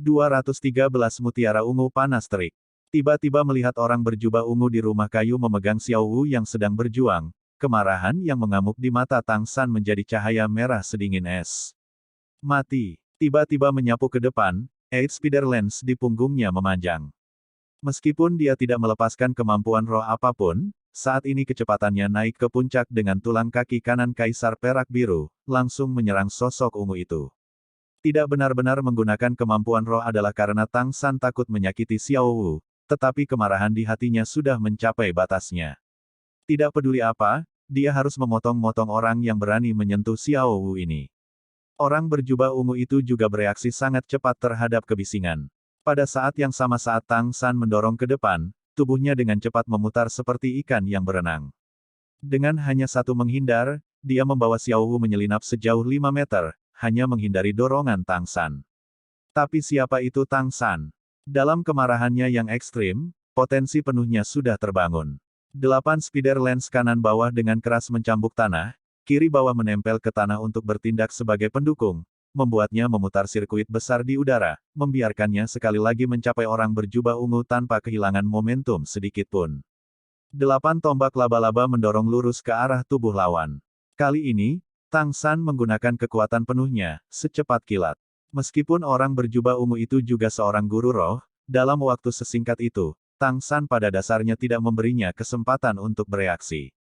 213 Mutiara Ungu Panas Terik. Tiba-tiba melihat orang berjubah ungu di rumah kayu memegang Xiao Wu yang sedang berjuang, kemarahan yang mengamuk di mata Tang San menjadi cahaya merah sedingin es. Mati. Tiba-tiba menyapu ke depan, Eight Spider Lens di punggungnya memanjang. Meskipun dia tidak melepaskan kemampuan roh apapun, saat ini kecepatannya naik ke puncak dengan tulang kaki kanan Kaisar Perak Biru, langsung menyerang sosok ungu itu. Tidak benar-benar menggunakan kemampuan roh adalah karena Tang San takut menyakiti Xiao Wu, tetapi kemarahan di hatinya sudah mencapai batasnya. Tidak peduli apa, dia harus memotong-motong orang yang berani menyentuh Xiao Wu ini. Orang berjubah ungu itu juga bereaksi sangat cepat terhadap kebisingan. Pada saat yang sama saat Tang San mendorong ke depan, tubuhnya dengan cepat memutar seperti ikan yang berenang. Dengan hanya satu menghindar, dia membawa Xiao Wu menyelinap sejauh 5 meter, hanya menghindari dorongan Tang San. Tapi siapa itu Tang San? Dalam kemarahannya yang ekstrim, potensi penuhnya sudah terbangun. 8 spider lens kanan bawah dengan keras mencambuk tanah, kiri bawah menempel ke tanah untuk bertindak sebagai pendukung, membuatnya memutar sirkuit besar di udara, membiarkannya sekali lagi mencapai orang berjubah ungu tanpa kehilangan momentum sedikitpun. 8 tombak laba-laba mendorong lurus ke arah tubuh lawan. Kali ini, Tang San menggunakan kekuatan penuhnya, secepat kilat. Meskipun orang berjubah ungu itu juga seorang guru roh, dalam waktu sesingkat itu, Tang San pada dasarnya tidak memberinya kesempatan untuk bereaksi.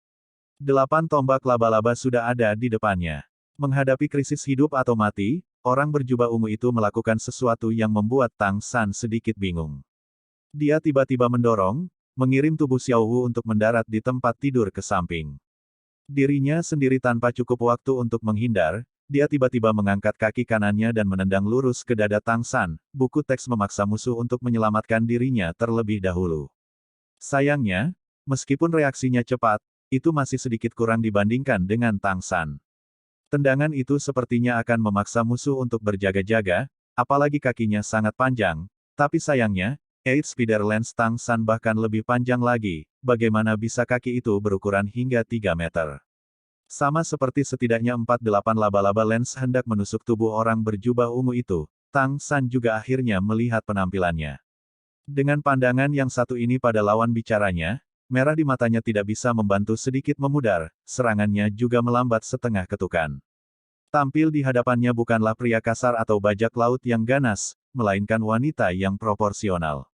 8 tombak laba-laba sudah ada di depannya. Menghadapi krisis hidup atau mati, orang berjubah ungu itu melakukan sesuatu yang membuat Tang San sedikit bingung. Dia tiba-tiba mendorong, mengirim tubuh Xiao Wu untuk mendarat di tempat tidur ke samping. Dirinya sendiri tanpa cukup waktu untuk menghindar, dia tiba-tiba mengangkat kaki kanannya dan menendang lurus ke dada Tang San. Buku teks memaksa musuh untuk menyelamatkan dirinya terlebih dahulu. Sayangnya, meskipun reaksinya cepat, itu masih sedikit kurang dibandingkan dengan Tang San. Tendangan itu sepertinya akan memaksa musuh untuk berjaga-jaga, apalagi kakinya sangat panjang, tapi sayangnya, Eight Spider Lens Tang San bahkan lebih panjang lagi, bagaimana bisa kaki itu berukuran hingga 3 meter. Sama seperti setidaknya 48 laba-laba lens hendak menusuk tubuh orang berjubah ungu itu, Tang San juga akhirnya melihat penampilannya. Dengan pandangan yang satu ini pada lawan bicaranya, merah di matanya tidak bisa membantu sedikit memudar, serangannya juga melambat setengah ketukan. Tampil di hadapannya bukanlah pria kasar atau bajak laut yang ganas, melainkan wanita yang proporsional.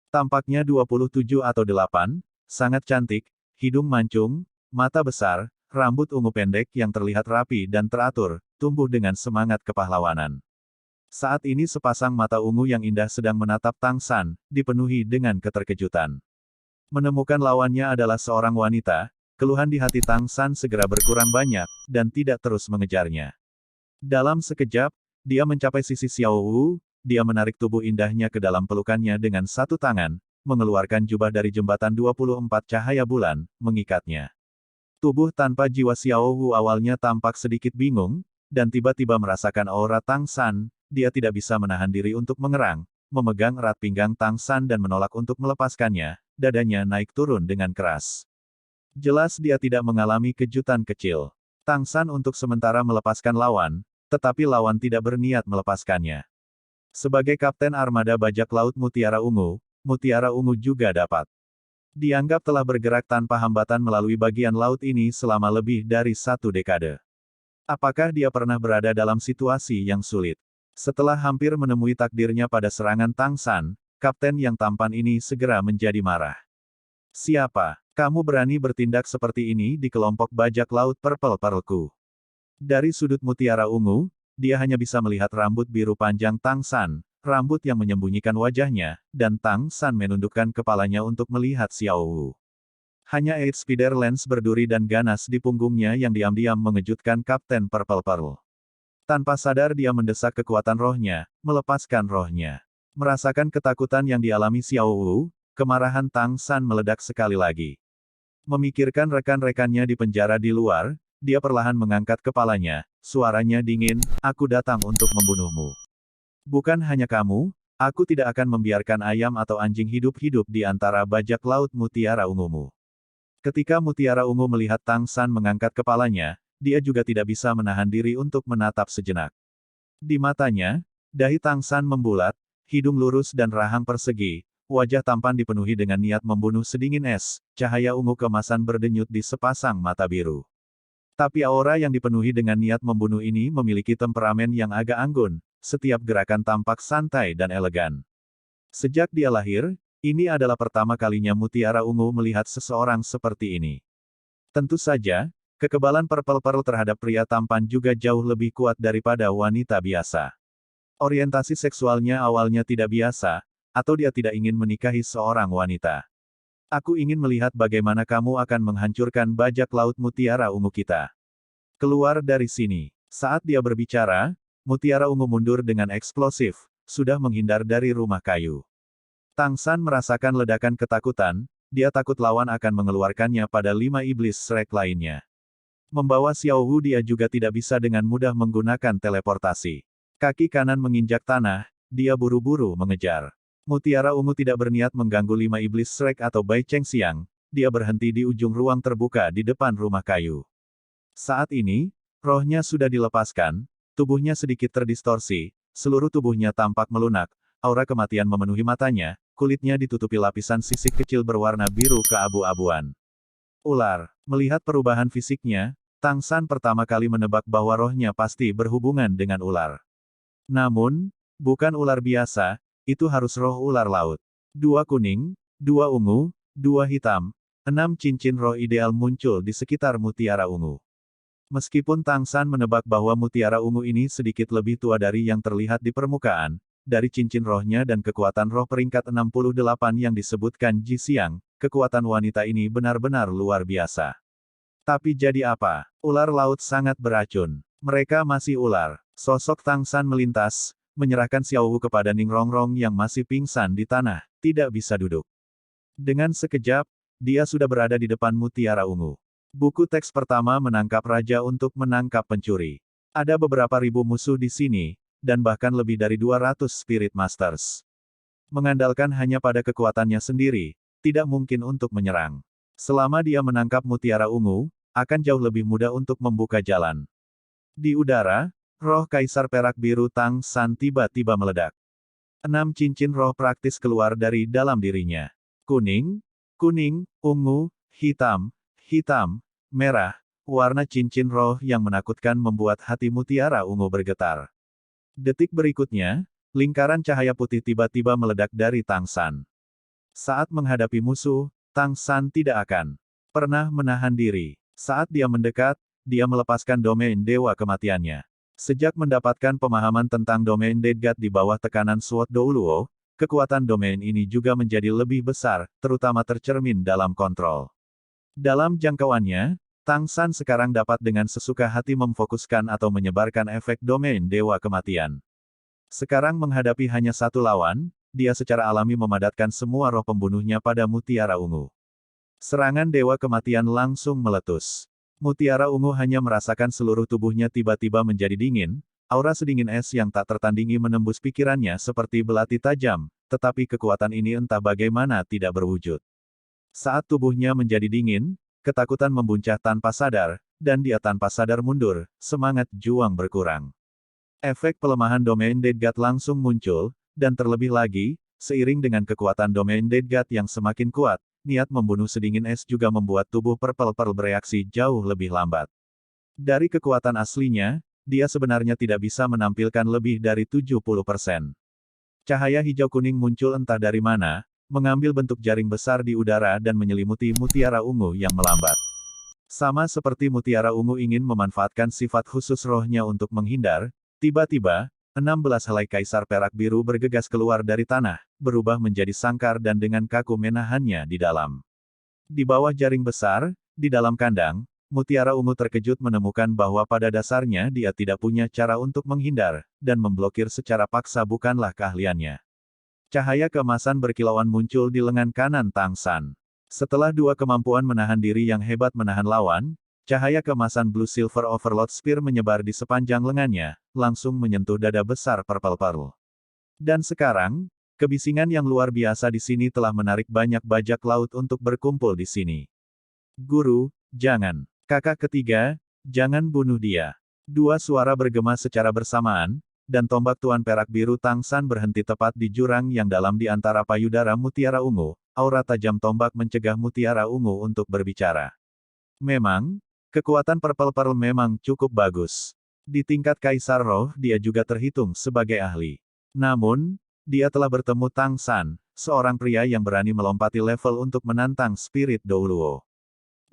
Tampaknya 27 atau 8, sangat cantik, hidung mancung, mata besar, rambut ungu pendek yang terlihat rapi dan teratur, tumbuh dengan semangat kepahlawanan. Saat ini sepasang mata ungu yang indah sedang menatap Tang San, dipenuhi dengan keterkejutan. Menemukan lawannya adalah seorang wanita, keluhan di hati Tang San segera berkurang banyak, dan tidak terus mengejarnya. Dalam sekejap, dia mencapai sisi Xiao Wu, dia menarik tubuh indahnya ke dalam pelukannya dengan satu tangan, mengeluarkan jubah dari jembatan 24 cahaya bulan, mengikatnya. Tubuh tanpa jiwa Xiao Wu awalnya tampak sedikit bingung, dan tiba-tiba merasakan aura Tang San, dia tidak bisa menahan diri untuk mengerang, memegang erat pinggang Tang San dan menolak untuk melepaskannya. Dadanya naik turun dengan keras. Jelas dia tidak mengalami kejutan kecil. Tang San untuk sementara melepaskan lawan, tetapi lawan tidak berniat melepaskannya. Sebagai kapten armada bajak laut Mutiara Ungu juga dapat. Dianggap telah bergerak tanpa hambatan melalui bagian laut ini selama lebih dari 1 dekade. Apakah dia pernah berada dalam situasi yang sulit? Setelah hampir menemui takdirnya pada serangan Tang San, kapten yang tampan ini segera menjadi marah. Siapa? Kamu berani bertindak seperti ini di kelompok bajak laut Purple Pearl-ku? Dari sudut Mutiara Ungu, dia hanya bisa melihat rambut biru panjang Tang San, rambut yang menyembunyikan wajahnya, dan Tang San menundukkan kepalanya untuk melihat Xiao Wu. Hanya Eight Spider Lens berduri dan ganas di punggungnya yang diam-diam mengejutkan Kapten Purple Pearl. Tanpa sadar dia mendesak kekuatan rohnya, melepaskan rohnya. Merasakan ketakutan yang dialami Xiao Wu, kemarahan Tang San meledak sekali lagi. Memikirkan rekan-rekannya di penjara di luar, dia perlahan mengangkat kepalanya, suaranya dingin, "Aku datang untuk membunuhmu. Bukan hanya kamu, aku tidak akan membiarkan ayam atau anjing hidup-hidup di antara bajak laut Mutiara Ungumu." Ketika Mutiara Ungu melihat Tang San mengangkat kepalanya, dia juga tidak bisa menahan diri untuk menatap sejenak. Di matanya, dahi Tang San membulat, hidung lurus dan rahang persegi, wajah tampan dipenuhi dengan niat membunuh sedingin es, cahaya ungu keemasan berdenyut di sepasang mata biru. Tapi aura yang dipenuhi dengan niat membunuh ini memiliki temperamen yang agak anggun, setiap gerakan tampak santai dan elegan. Sejak dia lahir, ini adalah pertama kalinya Mutiara Ungu melihat seseorang seperti ini. Tentu saja, kekebalan Purple Pearl terhadap pria tampan juga jauh lebih kuat daripada wanita biasa. Orientasi seksualnya awalnya tidak biasa, atau dia tidak ingin menikahi seorang wanita. Aku ingin melihat bagaimana kamu akan menghancurkan bajak laut Mutiara Ungu kita. Keluar dari sini. Saat dia berbicara, Mutiara Ungu mundur dengan eksplosif, sudah menghindar dari rumah kayu. Tang San merasakan ledakan ketakutan, dia takut lawan akan mengeluarkannya pada 5 iblis Shrek lainnya. Membawa Xiao Wu dia juga tidak bisa dengan mudah menggunakan teleportasi. Kaki kanan menginjak tanah, dia buru-buru mengejar. Mutiara Ungu tidak berniat mengganggu 5 iblis Shrek atau Bai Cheng Xiang, dia berhenti di ujung ruang terbuka di depan rumah kayu. Saat ini, rohnya sudah dilepaskan, tubuhnya sedikit terdistorsi, seluruh tubuhnya tampak melunak, aura kematian memenuhi matanya, kulitnya ditutupi lapisan sisik kecil berwarna biru keabu-abuan. Ular. Melihat perubahan fisiknya, Tang San pertama kali menebak bahwa rohnya pasti berhubungan dengan ular. Namun, bukan ular biasa, itu harus roh ular laut. 2 kuning, 2 ungu, 2 hitam, 6 cincin roh ideal muncul di sekitar Mutiara Ungu. Meskipun Tang San menebak bahwa Mutiara Ungu ini sedikit lebih tua dari yang terlihat di permukaan, dari cincin rohnya dan kekuatan roh peringkat 68 yang disebutkan Ji Xiang, kekuatan wanita ini benar-benar luar biasa. Tapi jadi apa? Ular laut sangat beracun. Mereka masih ular. Sosok Tang San melintas, menyerahkan Xiao Wu kepada Ning Rongrong yang masih pingsan di tanah, tidak bisa duduk. Dengan sekejap, dia sudah berada di depan Mutiara Ungu. Buku teks pertama menangkap raja untuk menangkap pencuri. Ada beberapa ribu musuh di sini, dan bahkan lebih dari 200 Spirit Masters. Mengandalkan hanya pada kekuatannya sendiri, tidak mungkin untuk menyerang. Selama dia menangkap Mutiara Ungu, akan jauh lebih mudah untuk membuka jalan. Di udara, roh Kaisar Perak Biru Tang San tiba-tiba meledak. 6 cincin roh praktis keluar dari dalam dirinya. Kuning, kuning, ungu, hitam, hitam, merah, warna cincin roh yang menakutkan membuat hati Mutiara Ungu bergetar. Detik berikutnya, lingkaran cahaya putih tiba-tiba meledak dari Tang San. Saat menghadapi musuh, Tang San tidak akan pernah menahan diri. Saat dia mendekat, dia melepaskan domain dewa kematiannya. Sejak mendapatkan pemahaman tentang domain Dead God di bawah tekanan Sword Douluo, kekuatan domain ini juga menjadi lebih besar, terutama tercermin dalam kontrol. Dalam jangkauannya, Tang San sekarang dapat dengan sesuka hati memfokuskan atau menyebarkan efek domain Dewa Kematian. Sekarang menghadapi hanya satu lawan, dia secara alami memadatkan semua roh pembunuhnya pada Mutiara Ungu. Serangan Dewa Kematian langsung meletus. Mutiara Ungu hanya merasakan seluruh tubuhnya tiba-tiba menjadi dingin, aura sedingin es yang tak tertandingi menembus pikirannya seperti belati tajam, tetapi kekuatan ini entah bagaimana tidak berwujud. Saat tubuhnya menjadi dingin, ketakutan membuncah tanpa sadar, dan dia tanpa sadar mundur, semangat juang berkurang. Efek pelemahan domain Dead God langsung muncul, dan terlebih lagi, seiring dengan kekuatan domain Dead God yang semakin kuat, niat membunuh sedingin es juga membuat tubuh Purple Pearl bereaksi jauh lebih lambat. Dari kekuatan aslinya, dia sebenarnya tidak bisa menampilkan lebih dari 70%. Cahaya hijau kuning muncul entah dari mana, mengambil bentuk jaring besar di udara dan menyelimuti Mutiara Ungu yang melambat. Sama seperti Mutiara Ungu ingin memanfaatkan sifat khusus rohnya untuk menghindar, tiba-tiba, 16 helai Kaisar Perak Biru bergegas keluar dari tanah, berubah menjadi sangkar dan dengan kaku menahannya di dalam. Di bawah jaring besar, di dalam kandang, Mutiara Ungu terkejut menemukan bahwa pada dasarnya dia tidak punya cara untuk menghindar, dan memblokir secara paksa bukanlah keahliannya. Cahaya keemasan berkilauan muncul di lengan kanan Tang San. Setelah 2 kemampuan menahan diri yang hebat menahan lawan, cahaya keemasan Blue Silver Overload Spear menyebar di sepanjang lengannya, langsung menyentuh dada besar Purple Pearl. Dan sekarang, kebisingan yang luar biasa di sini telah menarik banyak bajak laut untuk berkumpul di sini. Guru, jangan. Kakak ketiga, jangan bunuh dia. 2 suara bergema secara bersamaan, dan tombak Tuan Perak Biru Tang San berhenti tepat di jurang yang dalam di antara payudara Mutiara Ungu. Aura tajam tombak mencegah Mutiara Ungu untuk berbicara. Memang, kekuatan Purple Pearl memang cukup bagus. Di tingkat Kaisar Roh dia juga terhitung sebagai ahli. Namun, dia telah bertemu Tang San, seorang pria yang berani melompati level untuk menantang Spirit Douluo.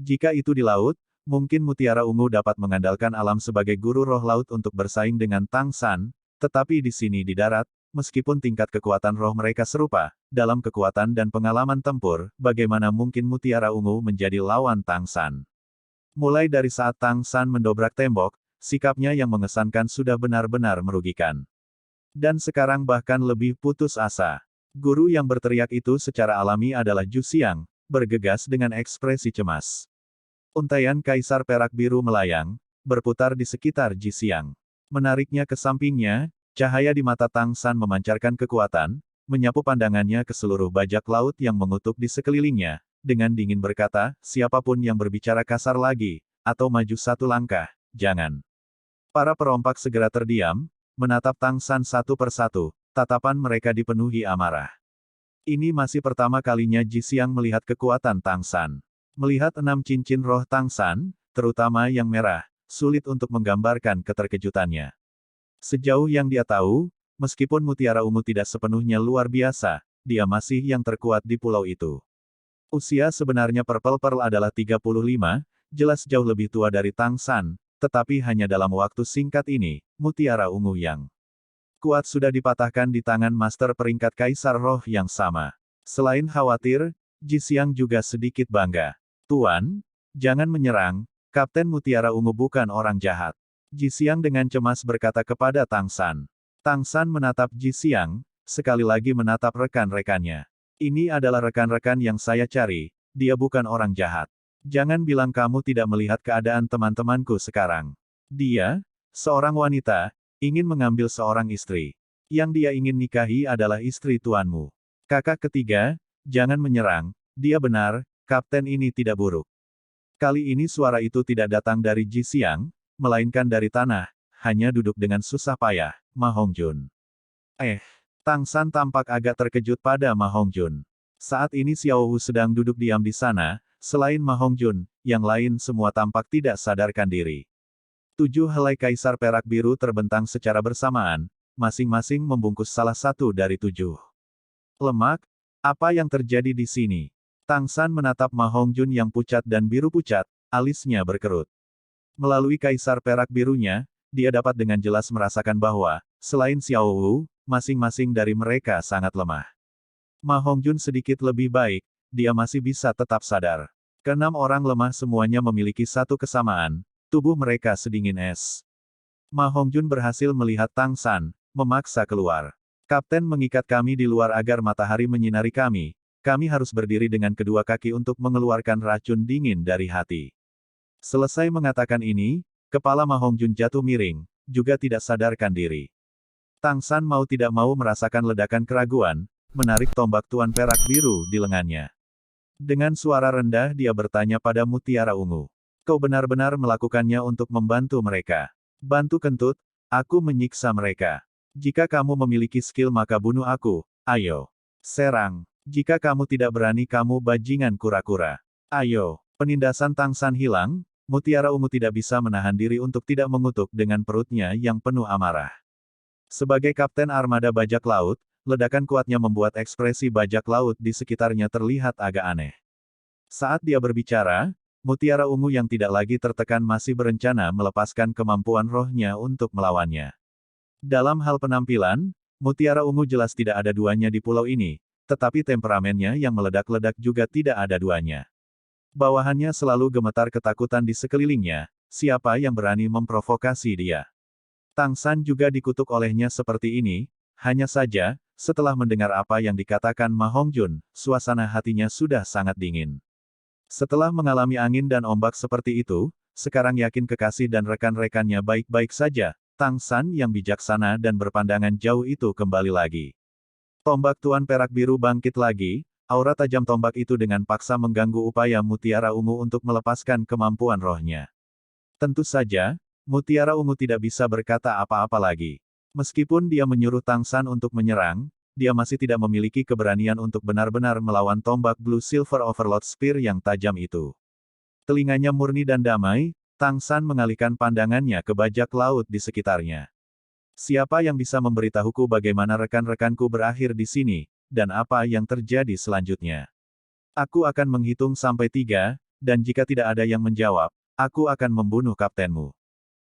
Jika itu di laut, mungkin Mutiara Ungu dapat mengandalkan alam sebagai guru roh laut untuk bersaing dengan Tang San, tetapi di sini di darat, meskipun tingkat kekuatan roh mereka serupa, dalam kekuatan dan pengalaman tempur, bagaimana mungkin Mutiara Ungu menjadi lawan Tang San? Mulai dari saat Tang San mendobrak tembok, sikapnya yang mengesankan sudah benar-benar merugikan. Dan sekarang bahkan lebih putus asa. Guru yang berteriak itu secara alami adalah Ju Xiang, bergegas dengan ekspresi cemas. Untaian Kaisar Perak Biru melayang, berputar di sekitar Ji Xiang. Menariknya ke sampingnya, cahaya di mata Tang San memancarkan kekuatan, menyapu pandangannya ke seluruh bajak laut yang mengutuk di sekelilingnya, dengan dingin berkata, siapapun yang berbicara kasar lagi, atau maju satu langkah, jangan. Para perompak segera terdiam, menatap Tang San satu persatu, tatapan mereka dipenuhi amarah. Ini masih pertama kalinya Ji Xiang melihat kekuatan Tang San. Melihat 6 cincin roh Tang San, terutama yang merah, sulit untuk menggambarkan keterkejutannya. Sejauh yang dia tahu, meskipun Mutiara Ungu tidak sepenuhnya luar biasa, dia masih yang terkuat di pulau itu. Usia sebenarnya Purple Pearl adalah 35, jelas jauh lebih tua dari Tang San, tetapi hanya dalam waktu singkat ini, Mutiara Ungu yang kuat sudah dipatahkan di tangan master peringkat Kaisar Roh yang sama. Selain khawatir, Ji Xiang juga sedikit bangga. Tuan, jangan menyerang, Kapten Mutiara Ungu bukan orang jahat. Ji Xiang dengan cemas berkata kepada Tang San. Tang San menatap Ji Xiang, sekali lagi menatap rekan-rekannya. Ini adalah rekan-rekan yang saya cari, dia bukan orang jahat. Jangan bilang kamu tidak melihat keadaan teman-temanku sekarang. Dia, seorang wanita, ingin mengambil seorang istri. Yang dia ingin nikahi adalah istri tuanmu. Kakak ketiga, jangan menyerang, dia benar, kapten ini tidak buruk. Kali ini suara itu tidak datang dari Ji Xiang, melainkan dari tanah, hanya duduk dengan susah payah, Ma Hongjun. Tang San tampak agak terkejut pada Ma Hongjun. Saat ini Xiao Wu sedang duduk diam di sana, selain Ma Hongjun, yang lain semua tampak tidak sadarkan diri. 7 helai Kaisar Perak Biru terbentang secara bersamaan, masing-masing membungkus salah satu dari 7 lemak. Apa yang terjadi di sini? Tang San menatap Ma Hongjun yang pucat dan biru pucat, alisnya berkerut. Melalui Kaisar Perak Birunya, dia dapat dengan jelas merasakan bahwa, selain Xiao Wu, masing-masing dari mereka sangat lemah. Ma Hongjun sedikit lebih baik, dia masih bisa tetap sadar. Keenam orang lemah semuanya memiliki satu kesamaan, tubuh mereka sedingin es. Ma Hongjun berhasil melihat Tang San, memaksa keluar. Kapten mengikat kami di luar agar matahari menyinari kami harus berdiri dengan kedua kaki untuk mengeluarkan racun dingin dari hati. Selesai mengatakan ini, kepala Ma Hongjun jatuh miring, juga tidak sadarkan diri. Tang San mau tidak mau merasakan ledakan keraguan, menarik tombak Tuan Perak Biru di lengannya. Dengan suara rendah dia bertanya pada Mutiara Ungu. Kau benar-benar melakukannya untuk membantu mereka. Bantu kentut, aku menyiksa mereka. Jika kamu memiliki skill maka bunuh aku, ayo. Serang. Jika kamu tidak berani kamu bajingan kura-kura. Ayo. Penindasan Tang San hilang, Mutiara Ungu tidak bisa menahan diri untuk tidak mengutuk dengan perutnya yang penuh amarah. Sebagai kapten armada bajak laut, ledakan kuatnya membuat ekspresi bajak laut di sekitarnya terlihat agak aneh. Saat dia berbicara, Mutiara Ungu yang tidak lagi tertekan masih berencana melepaskan kemampuan rohnya untuk melawannya. Dalam hal penampilan, Mutiara Ungu jelas tidak ada duanya di pulau ini, tetapi temperamennya yang meledak-ledak juga tidak ada duanya. Bawahannya selalu gemetar ketakutan di sekelilingnya, siapa yang berani memprovokasi dia. Tang San juga dikutuk olehnya seperti ini, hanya saja, setelah mendengar apa yang dikatakan Ma Hongjun, suasana hatinya sudah sangat dingin. Setelah mengalami angin dan ombak seperti itu, sekarang yakin kekasih dan rekan-rekannya baik-baik saja, Tang San yang bijaksana dan berpandangan jauh itu kembali lagi. Tombak Tuan Perak Biru bangkit lagi, aura tajam tombak itu dengan paksa mengganggu upaya Mutiara Ungu untuk melepaskan kemampuan rohnya. Tentu saja, Mutiara Ungu tidak bisa berkata apa-apa lagi. Meskipun dia menyuruh Tang San untuk menyerang, dia masih tidak memiliki keberanian untuk benar-benar melawan tombak Blue Silver Overlord Spear yang tajam itu. Telinganya murni dan damai, Tang San mengalihkan pandangannya ke bajak laut di sekitarnya. Siapa yang bisa memberitahuku bagaimana rekan-rekanku berakhir di sini, dan apa yang terjadi selanjutnya? Aku akan menghitung sampai 3, dan jika tidak ada yang menjawab, aku akan membunuh kaptenmu.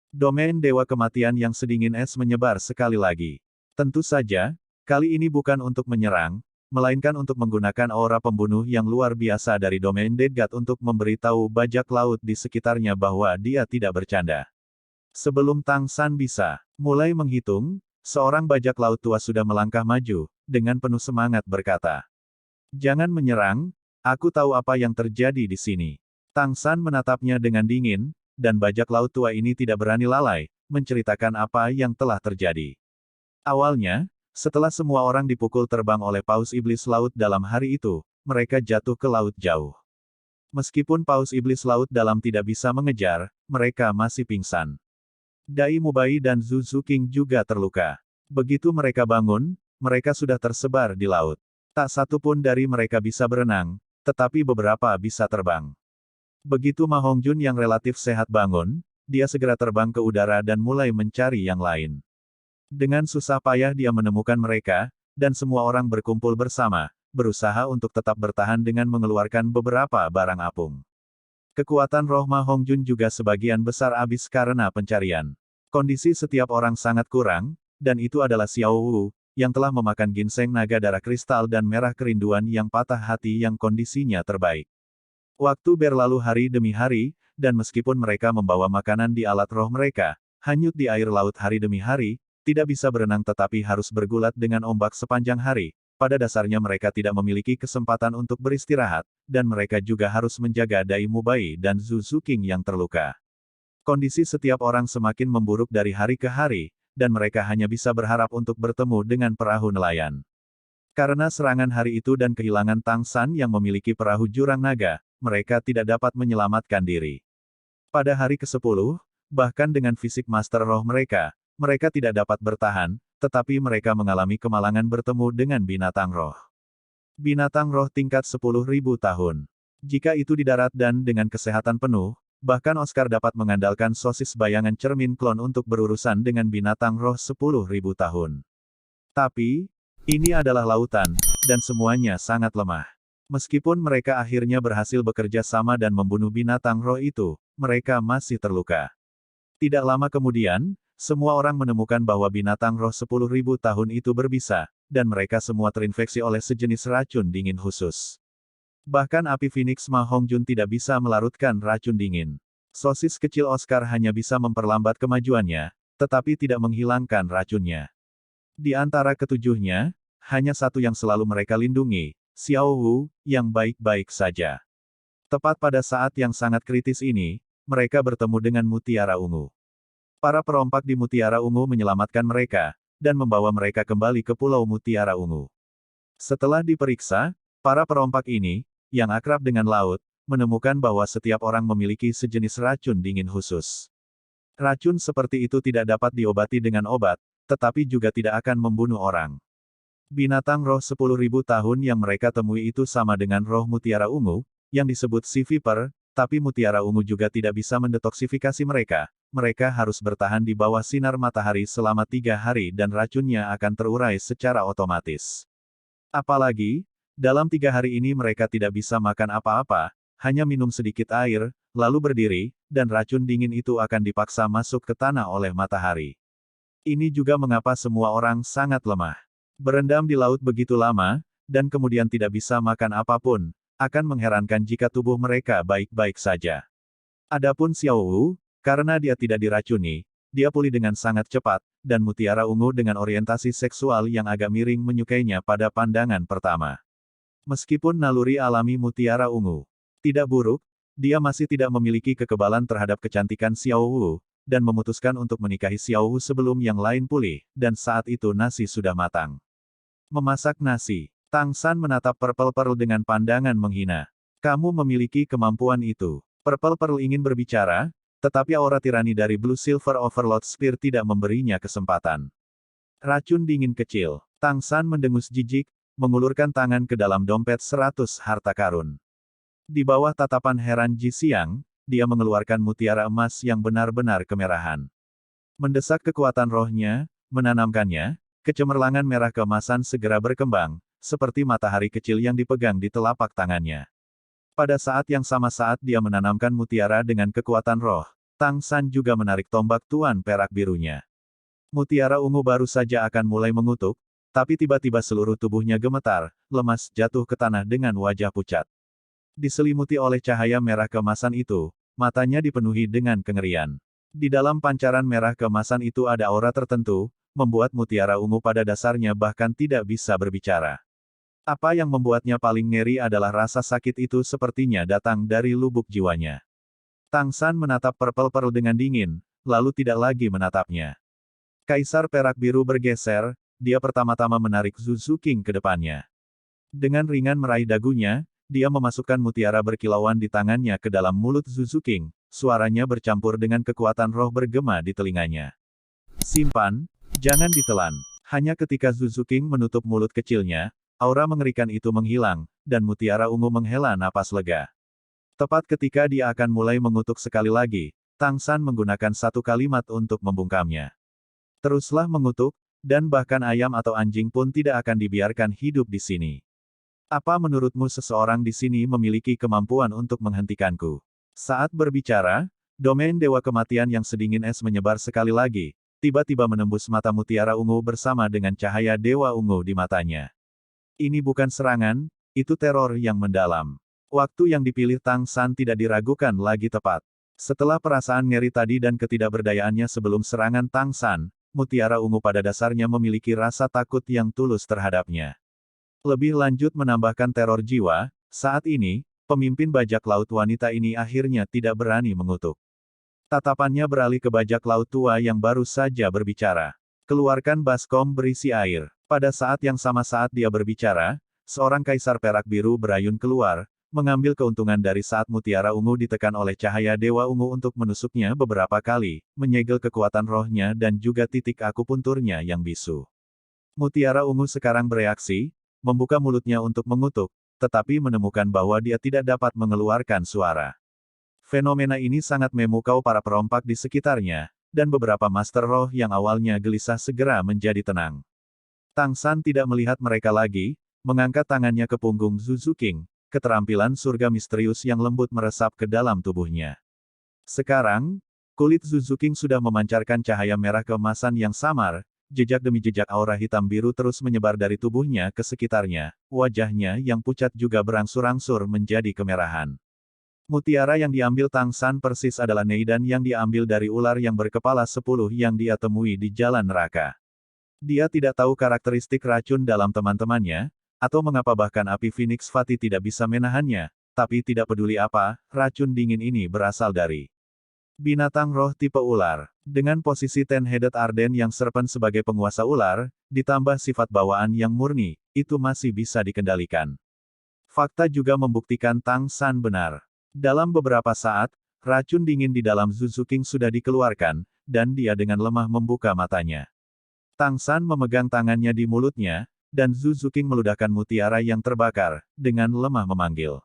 Domain Dewa Kematian yang sedingin es menyebar sekali lagi. Tentu saja, kali ini bukan untuk menyerang, melainkan untuk menggunakan aura pembunuh yang luar biasa dari Domain Dead God untuk memberitahu bajak laut di sekitarnya bahwa dia tidak bercanda. Sebelum Tang San bisa mulai menghitung, seorang bajak laut tua sudah melangkah maju, dengan penuh semangat berkata, "Jangan menyerang, aku tahu apa yang terjadi di sini." Tang San menatapnya dengan dingin, dan bajak laut tua ini tidak berani lalai, menceritakan apa yang telah terjadi. Awalnya, setelah semua orang dipukul terbang oleh Paus Iblis Laut dalam hari itu, mereka jatuh ke laut jauh. Meskipun Paus Iblis Laut dalam tidak bisa mengejar, mereka masih pingsan. Dai Mubai dan Zhu Zuqing juga terluka. Begitu mereka bangun, mereka sudah tersebar di laut. Tak satu pun dari mereka bisa berenang, tetapi beberapa bisa terbang. Begitu Ma Hongjun yang relatif sehat bangun, dia segera terbang ke udara dan mulai mencari yang lain. Dengan susah payah dia menemukan mereka, dan semua orang berkumpul bersama, berusaha untuk tetap bertahan dengan mengeluarkan beberapa barang apung. Kekuatan roh Ma Hongjun juga sebagian besar habis karena pencarian. Kondisi setiap orang sangat kurang, dan itu adalah Xiao Wu, yang telah memakan ginseng naga darah kristal dan merah kerinduan yang patah hati yang kondisinya terbaik. Waktu berlalu hari demi hari, dan meskipun mereka membawa makanan di alat roh mereka, hanyut di air laut hari demi hari, tidak bisa berenang tetapi harus bergulat dengan ombak sepanjang hari, pada dasarnya mereka tidak memiliki kesempatan untuk beristirahat, dan mereka juga harus menjaga Dai Mubai dan Zhu Zuqing yang terluka. Kondisi setiap orang semakin memburuk dari hari ke hari, dan mereka hanya bisa berharap untuk bertemu dengan perahu nelayan. Karena serangan hari itu dan kehilangan Tang San yang memiliki perahu jurang naga, mereka tidak dapat menyelamatkan diri. Pada hari ke-10, bahkan dengan fisik master roh mereka tidak dapat bertahan, tetapi mereka mengalami kemalangan bertemu dengan binatang roh. Binatang roh tingkat 10.000 tahun. Jika itu di darat dan dengan kesehatan penuh, bahkan Oscar dapat mengandalkan sosis bayangan cermin klon untuk berurusan dengan binatang roh 10.000 tahun. Tapi, ini adalah lautan, dan semuanya sangat lemah. Meskipun mereka akhirnya berhasil bekerja sama dan membunuh binatang roh itu, mereka masih terluka. Tidak lama kemudian, semua orang menemukan bahwa binatang roh 10.000 tahun itu berbisa, dan mereka semua terinfeksi oleh sejenis racun dingin khusus. Bahkan api Phoenix Ma Hongjun tidak bisa melarutkan racun dingin. Sosis kecil Oscar hanya bisa memperlambat kemajuannya, tetapi tidak menghilangkan racunnya. Di antara ketujuhnya, hanya satu yang selalu mereka lindungi, Xiao Wu, yang baik-baik saja. Tepat pada saat yang sangat kritis ini, mereka bertemu dengan Mutiara Ungu. Para perompak di Mutiara Ungu menyelamatkan mereka, dan membawa mereka kembali ke Pulau Mutiara Ungu. Setelah diperiksa, para perompak ini, yang akrab dengan laut, menemukan bahwa setiap orang memiliki sejenis racun dingin khusus. Racun seperti itu tidak dapat diobati dengan obat, tetapi juga tidak akan membunuh orang. Binatang roh 10.000 tahun yang mereka temui itu sama dengan roh Mutiara Ungu, yang disebut Sea Viper, tapi Mutiara Ungu juga tidak bisa mendetoksifikasi mereka. Mereka harus bertahan di bawah sinar matahari selama 3 hari dan racunnya akan terurai secara otomatis. Apalagi, dalam 3 hari ini mereka tidak bisa makan apa-apa, hanya minum sedikit air, lalu berdiri, dan racun dingin itu akan dipaksa masuk ke tanah oleh matahari. Ini juga mengapa semua orang sangat lemah. Berendam di laut begitu lama, dan kemudian tidak bisa makan apapun, akan mengherankan jika tubuh mereka baik-baik saja. Adapun Xiao Wu, karena dia tidak diracuni, dia pulih dengan sangat cepat, dan Mutiara Ungu dengan orientasi seksual yang agak miring menyukainya pada pandangan pertama. Meskipun naluri alami Mutiara Ungu tidak buruk, dia masih tidak memiliki kekebalan terhadap kecantikan Xiao Wu, dan memutuskan untuk menikahi Xiao Wu sebelum yang lain pulih, dan saat itu nasi sudah matang. Memasak nasi. Tang San menatap Purple Pearl dengan pandangan menghina. Kamu memiliki kemampuan itu. Purple Pearl ingin berbicara, tetapi aura tirani dari Blue Silver Overlord Spear tidak memberinya kesempatan. Racun dingin kecil. Tang San mendengus jijik, mengulurkan tangan ke dalam dompet 100 harta karun. Di bawah tatapan heran Ji Xiang, dia mengeluarkan mutiara emas yang benar-benar kemerahan. Mendesak kekuatan rohnya, menanamkannya, kecemerlangan merah keemasan segera berkembang, seperti matahari kecil yang dipegang di telapak tangannya. Pada saat yang sama saat dia menanamkan mutiara dengan kekuatan roh, Tang San juga menarik tombak tuan perak birunya. Mutiara ungu baru saja akan mulai mengutuk, tapi tiba-tiba seluruh tubuhnya gemetar, lemas jatuh ke tanah dengan wajah pucat. Diselimuti oleh cahaya merah keemasan itu, matanya dipenuhi dengan kengerian. Di dalam pancaran merah keemasan itu ada aura tertentu, membuat mutiara ungu pada dasarnya bahkan tidak bisa berbicara. Apa yang membuatnya paling ngeri adalah rasa sakit itu sepertinya datang dari lubuk jiwanya. Tang San menatap Purple Pearl dengan dingin, lalu tidak lagi menatapnya. Kaisar perak biru bergeser, dia pertama-tama menarik Zuzu King ke depannya. Dengan ringan meraih dagunya, dia memasukkan mutiara berkilauan di tangannya ke dalam mulut Zuzu King, suaranya bercampur dengan kekuatan roh bergema di telinganya. Simpan, jangan ditelan. Hanya ketika Zuzu King menutup mulut kecilnya, aura mengerikan itu menghilang, dan mutiara ungu menghela napas lega. Tepat ketika dia akan mulai mengutuk sekali lagi, Tang San menggunakan satu kalimat untuk membungkamnya. Teruslah mengutuk, dan bahkan ayam atau anjing pun tidak akan dibiarkan hidup di sini. Apa menurutmu seseorang di sini memiliki kemampuan untuk menghentikanku? Saat berbicara, domain Dewa Kematian yang sedingin es menyebar sekali lagi, tiba-tiba menembus mata mutiara ungu bersama dengan cahaya Dewa Ungu di matanya. Ini bukan serangan, itu teror yang mendalam. Waktu yang dipilih Tang San tidak diragukan lagi tepat. Setelah perasaan ngeri tadi dan ketidakberdayaannya sebelum serangan Tang San, mutiara ungu pada dasarnya memiliki rasa takut yang tulus terhadapnya. Lebih lanjut menambahkan teror jiwa, saat ini, pemimpin bajak laut wanita ini akhirnya tidak berani mengutuk. Tatapannya beralih ke bajak laut tua yang baru saja berbicara. Keluarkan baskom berisi air. Pada saat yang sama saat dia berbicara, seorang kaisar perak biru berayun keluar, mengambil keuntungan dari saat mutiara ungu ditekan oleh cahaya Dewa Ungu untuk menusuknya beberapa kali, menyegel kekuatan rohnya dan juga titik akupunturnya yang bisu. Mutiara ungu sekarang bereaksi, membuka mulutnya untuk mengutuk, tetapi menemukan bahwa dia tidak dapat mengeluarkan suara. Fenomena ini sangat memukau para perompak di sekitarnya, dan beberapa master roh yang awalnya gelisah segera menjadi tenang. Tang San tidak melihat mereka lagi, mengangkat tangannya ke punggung Zuzu King. Keterampilan surga misterius yang lembut meresap ke dalam tubuhnya. Sekarang, kulit Zuzu King sudah memancarkan cahaya merah keemasan yang samar, jejak demi jejak aura hitam biru terus menyebar dari tubuhnya ke sekitarnya, wajahnya yang pucat juga berangsur-angsur menjadi kemerahan. Mutiara yang diambil Tang San persis adalah neidan yang diambil dari ular yang berkepala 10 yang dia temui di jalan neraka. Dia tidak tahu karakteristik racun dalam teman-temannya, atau mengapa bahkan api Phoenix Fati tidak bisa menahannya, tapi tidak peduli apa, racun dingin ini berasal dari binatang roh tipe ular. Dengan posisi Ten-Headed Arden yang serpen sebagai penguasa ular, ditambah sifat bawaan yang murni, itu masih bisa dikendalikan. Fakta juga membuktikan Tang San benar. Dalam beberapa saat, racun dingin di dalam Zuzu King sudah dikeluarkan, dan dia dengan lemah membuka matanya. Tang San memegang tangannya di mulutnya, dan Zuzu King meludahkan mutiara yang terbakar, dengan lemah memanggil.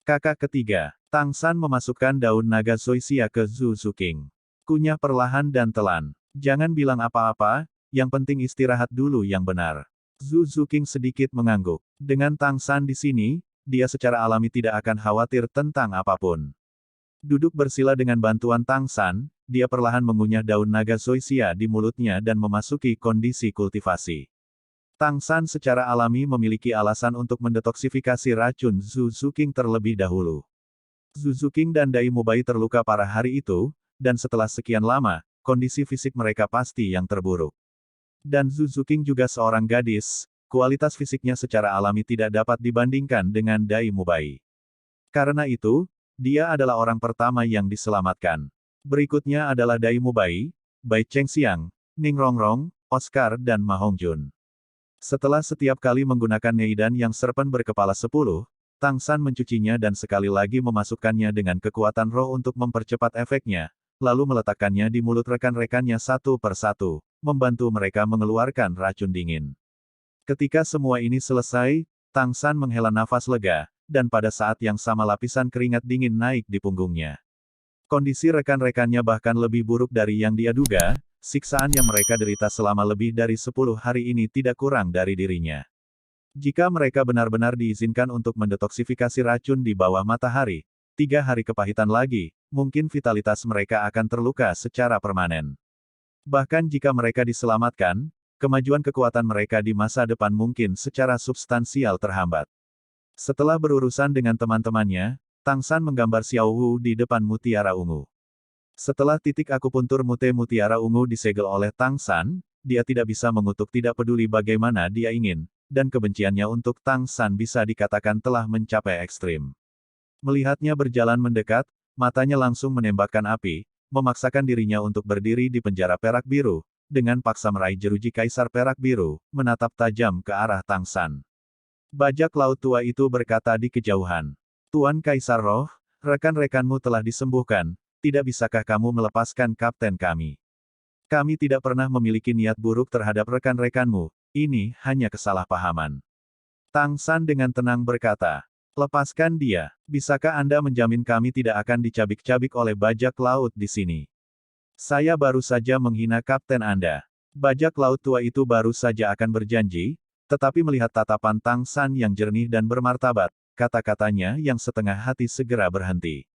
Kakak ketiga, Tang San memasukkan daun naga Zoysia ke Zuzu King. Kunyah perlahan dan telan. Jangan bilang apa-apa, yang penting istirahat dulu yang benar. Zuzu King sedikit mengangguk. Dengan Tang San di sini, dia secara alami tidak akan khawatir tentang apapun. Duduk bersila dengan bantuan Tang San, dia perlahan mengunyah daun naga Zoysia di mulutnya dan memasuki kondisi kultivasi. Tang San secara alami memiliki alasan untuk mendetoksifikasi racun Zuzu King terlebih dahulu. Zuzu King dan Dai Mubai terluka parah hari itu, dan setelah sekian lama, kondisi fisik mereka pasti yang terburuk. Dan Zuzu King juga seorang gadis, kualitas fisiknya secara alami tidak dapat dibandingkan dengan Dai Mubai. Karena itu, dia adalah orang pertama yang diselamatkan. Berikutnya adalah Dai Mubai, Bai Chengxiang, Ning Rongrong, Oscar dan Ma Hongjun. Setelah setiap kali menggunakan neidan yang serpen berkepala 10, Tang San mencucinya dan sekali lagi memasukkannya dengan kekuatan roh untuk mempercepat efeknya, lalu meletakkannya di mulut rekan-rekannya satu persatu, membantu mereka mengeluarkan racun dingin. Ketika semua ini selesai, Tang San menghela nafas lega, dan pada saat yang sama lapisan keringat dingin naik di punggungnya. Kondisi rekan-rekannya bahkan lebih buruk dari yang dia duga, siksaan yang mereka derita selama lebih dari 10 hari ini tidak kurang dari dirinya. Jika mereka benar-benar diizinkan untuk mendetoksifikasi racun di bawah matahari, 3 hari kepahitan lagi, mungkin vitalitas mereka akan terluka secara permanen. Bahkan jika mereka diselamatkan, kemajuan kekuatan mereka di masa depan mungkin secara substansial terhambat. Setelah berurusan dengan teman-temannya, Tang San menggambar Xiao Wu di depan mutiara ungu. Setelah titik akupuntur mutiara ungu disegel oleh Tang San, dia tidak bisa mengutuk tidak peduli bagaimana dia ingin, dan kebenciannya untuk Tang San bisa dikatakan telah mencapai ekstrim. Melihatnya berjalan mendekat, matanya langsung menembakkan api, memaksakan dirinya untuk berdiri di penjara perak biru, dengan paksa meraih jeruji kaisar perak biru, menatap tajam ke arah Tang San. Bajak laut tua itu berkata di kejauhan. Tuan Kaisar Roh, rekan-rekanmu telah disembuhkan, tidak bisakah kamu melepaskan kapten kami? Kami tidak pernah memiliki niat buruk terhadap rekan-rekanmu, ini hanya kesalahpahaman. Tang San dengan tenang berkata, lepaskan dia, bisakah Anda menjamin kami tidak akan dicabik-cabik oleh bajak laut di sini? Saya baru saja menghina kapten Anda. Bajak laut tua itu baru saja akan berjanji, tetapi melihat tatapan Tang San yang jernih dan bermartabat, kata-katanya yang setengah hati segera berhenti.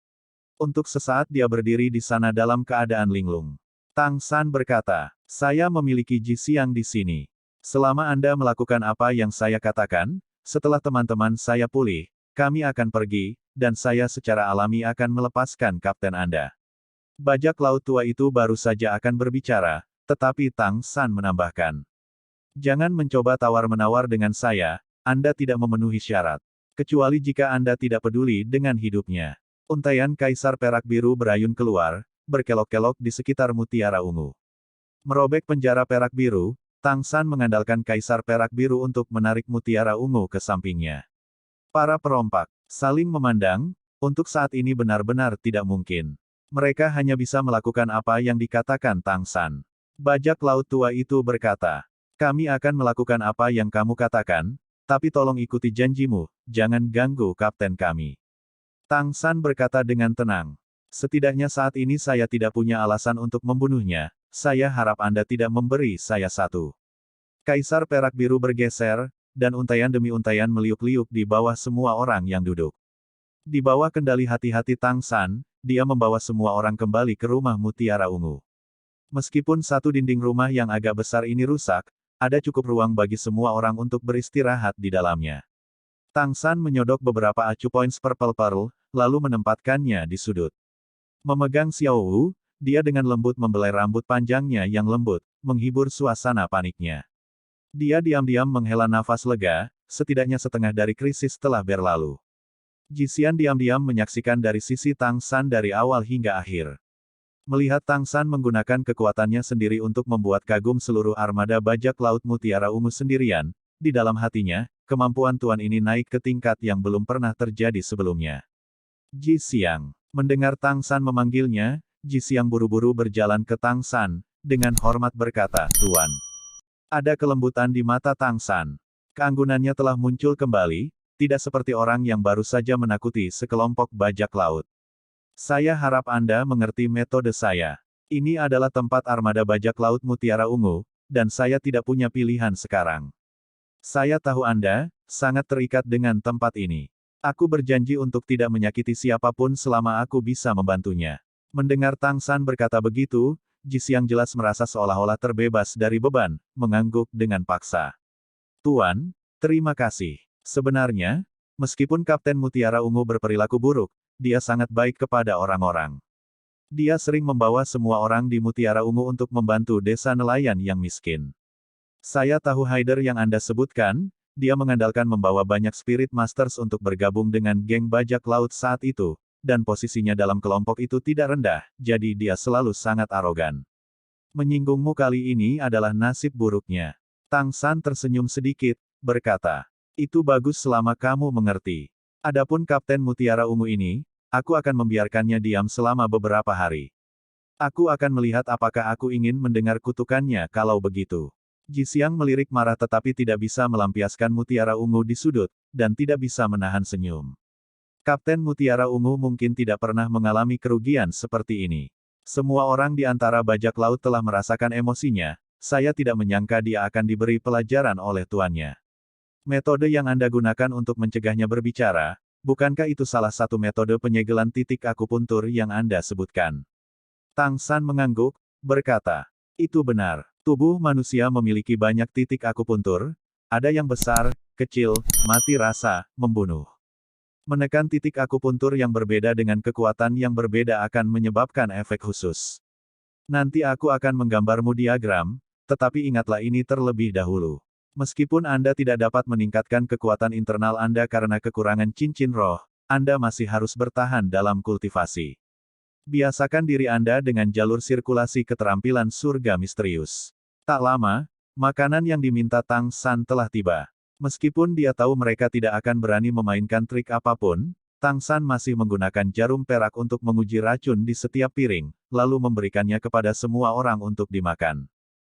Untuk sesaat dia berdiri di sana dalam keadaan linglung. Tang San berkata, saya memiliki Ji Xiang di sini. Selama Anda melakukan apa yang saya katakan, setelah teman-teman saya pulih, kami akan pergi, dan saya secara alami akan melepaskan kapten Anda. Bajak laut tua itu baru saja akan berbicara, tetapi Tang San menambahkan. Jangan mencoba tawar-menawar dengan saya, Anda tidak memenuhi syarat. Kecuali jika Anda tidak peduli dengan hidupnya. Untaian Kaisar Perak Biru berayun keluar, berkelok-kelok di sekitar mutiara ungu. Merobek penjara perak biru, Tang San mengandalkan Kaisar Perak Biru untuk menarik mutiara ungu ke sampingnya. Para perompak saling memandang, untuk saat ini benar-benar tidak mungkin. Mereka hanya bisa melakukan apa yang dikatakan Tang San. Bajak laut tua itu berkata, kami akan melakukan apa yang kamu katakan, tapi tolong ikuti janjimu, jangan ganggu kapten kami. Tang San berkata dengan tenang. Setidaknya saat ini saya tidak punya alasan untuk membunuhnya, saya harap Anda tidak memberi saya satu. Kaisar Perak Biru bergeser, dan untaian demi untaian meliuk-liuk di bawah semua orang yang duduk. Di bawah kendali hati-hati Tang San, dia membawa semua orang kembali ke rumah mutiara ungu. Meskipun satu dinding rumah yang agak besar ini rusak, ada cukup ruang bagi semua orang untuk beristirahat di dalamnya. Tang San menyodok beberapa acu points Purple Pearl, lalu menempatkannya di sudut. Memegang Xiao Wu, dia dengan lembut membelai rambut panjangnya yang lembut, menghibur suasana paniknya. Dia diam-diam menghela nafas lega, setidaknya setengah dari krisis telah berlalu. Ji Xian diam-diam menyaksikan dari sisi Tang San dari awal hingga akhir. Melihat Tang San menggunakan kekuatannya sendiri untuk membuat kagum seluruh armada bajak laut mutiara ungu sendirian, di dalam hatinya, kemampuan tuan ini naik ke tingkat yang belum pernah terjadi sebelumnya. Ji Xiang. Mendengar Tang San memanggilnya, Ji Xiang buru-buru berjalan ke Tang San, dengan hormat berkata, Tuan. Ada kelembutan di mata Tang San. Keanggunannya telah muncul kembali, tidak seperti orang yang baru saja menakuti sekelompok bajak laut. Saya harap Anda mengerti metode saya. Ini adalah tempat armada bajak laut mutiara ungu, dan saya tidak punya pilihan sekarang. Saya tahu Anda sangat terikat dengan tempat ini. Aku berjanji untuk tidak menyakiti siapapun selama aku bisa membantunya. Mendengar Tang San berkata begitu, Ji Xiang jelas merasa seolah-olah terbebas dari beban, mengangguk dengan paksa. Tuan, terima kasih. Sebenarnya, meskipun Kapten Mutiara Ungu berperilaku buruk, dia sangat baik kepada orang-orang. Dia sering membawa semua orang di Mutiara Ungu untuk membantu desa nelayan yang miskin. Saya tahu Haider yang Anda sebutkan, dia mengandalkan membawa banyak Spirit Masters untuk bergabung dengan geng bajak laut saat itu, dan posisinya dalam kelompok itu tidak rendah, jadi dia selalu sangat arogan. Menyinggungmu kali ini adalah nasib buruknya. Tang San tersenyum sedikit, berkata, itu bagus selama kamu mengerti. Adapun Kapten Mutiara Ungu ini, aku akan membiarkannya diam selama beberapa hari. Aku akan melihat apakah aku ingin mendengar kutukannya kalau begitu. Ji Xiang melirik marah tetapi tidak bisa melampiaskan mutiara ungu di sudut, dan tidak bisa menahan senyum. Kapten Mutiara Ungu mungkin tidak pernah mengalami kerugian seperti ini. Semua orang di antara bajak laut telah merasakan emosinya, saya tidak menyangka dia akan diberi pelajaran oleh tuannya. Metode yang Anda gunakan untuk mencegahnya berbicara, bukankah itu salah satu metode penyegelan titik akupuntur yang Anda sebutkan? Tang San mengangguk, berkata, itu benar. Tubuh manusia memiliki banyak titik akupuntur, ada yang besar, kecil, mati rasa, membunuh. Menekan titik akupuntur yang berbeda dengan kekuatan yang berbeda akan menyebabkan efek khusus. Nanti aku akan menggambarmu diagram, tetapi ingatlah ini terlebih dahulu. Meskipun Anda tidak dapat meningkatkan kekuatan internal Anda karena kekurangan cincin roh, Anda masih harus bertahan dalam kultivasi. Biasakan diri Anda dengan jalur sirkulasi keterampilan surga misterius. Tak lama, makanan yang diminta Tang San telah tiba. Meskipun dia tahu mereka tidak akan berani memainkan trik apapun, Tang San masih menggunakan jarum perak untuk menguji racun di setiap piring, lalu memberikannya kepada semua orang untuk dimakan.